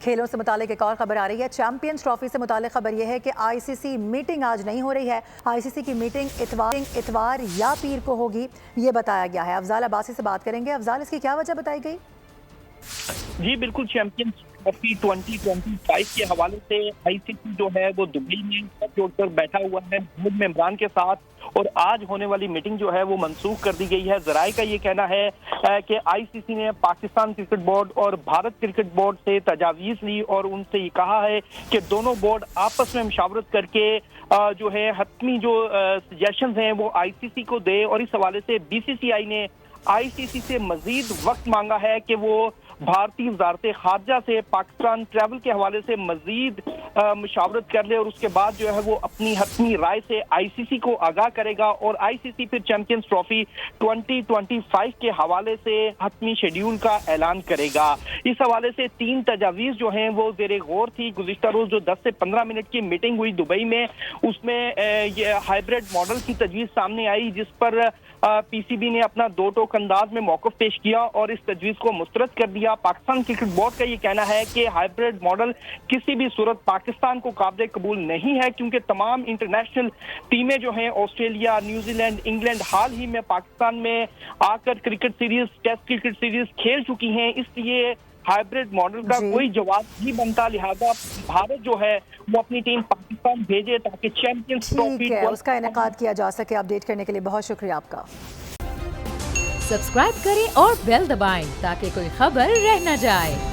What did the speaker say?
खेलों से मुतालिक एक और खबर आ रही है। चैंपियंस ट्रॉफी से मुतालिक खबर यह है कि आईसीसी मीटिंग आज नहीं हो रही है। आईसीसी की मीटिंग इतवार या पीर को होगी, ये बताया गया है। अफजाल अब्बासी से बात करेंगे। अफजाल, इसकी क्या वजह बताई गई? जी बिल्कुल, चैंपियंस ट्रॉफी 2025 के हवाले से आईसीसी जो है वो दुबई में जोड़कर बैठा हुआ है बोर्ड मेंबरान के साथ, और आज होने वाली मीटिंग जो है वो मंसूख कर दी गई है। जराये का ये कहना है कि आईसीसी ने पाकिस्तान क्रिकेट बोर्ड और भारत क्रिकेट बोर्ड से तजावीज़ ली और उनसे ये कहा है कि दोनों बोर्ड आपस में मशावरत करके जो है हतमी जो सजेशंस हैं वो आईसीसी को दे, और इस हवाले से बीसीसीआई ने आईसीसी से मजीद वक्त मांगा है कि वो भारतीय वजारत खारजा से पाकिस्तान ट्रैवल के हवाले से मजीद मुशावरत कर ले, और उसके बाद जो है वो अपनी हतमी राय से आईसीसी को आगाह करेगा, और आईसीसी फिर चैंपियंस ट्रॉफी 2025 के हवाले से हतमी शेड्यूल का ऐलान करेगा। इस हवाले से 3 तजावीज़ जो हैं वो ज़ेरे गौर थी। गुज़िश्ता रोज जो 10 से 15 मिनट की मीटिंग हुई दुबई में, उसमें ये हाइब्रिड मॉडल की तजवीज़ सामने आई, जिस पर पीसीबी ने अपना दो टोक अंदाज में मौक़िफ़ पेश किया और इस तजवीज़ को मुस्तरद कर दिया। पाकिस्तान क्रिकेट बोर्ड का ये कहना है कि हाइब्रिड मॉडल किसी भी सूरत पाकिस्तान को काबिल कबूल नहीं है, क्योंकि तमाम इंटरनेशनल टीमें जो हैं ऑस्ट्रेलिया, न्यूजीलैंड, इंग्लैंड हाल ही में पाकिस्तान में आकर cricket series, test cricket series खेल चुकी हैं, इसलिए हाइब्रिड मॉडल का कोई जवाब नहीं बनता। लिहाजा भारत जो है वो अपनी टीम पाकिस्तान भेजे ताकि चैंपियंस ट्रॉफी उसका इनेकाद किया जा सके। अपडेट करने के लिए बहुत शुक्रिया आपका। सब्सक्राइब करें और बेल दबाएं ताकि कोई खबर रह न जाए।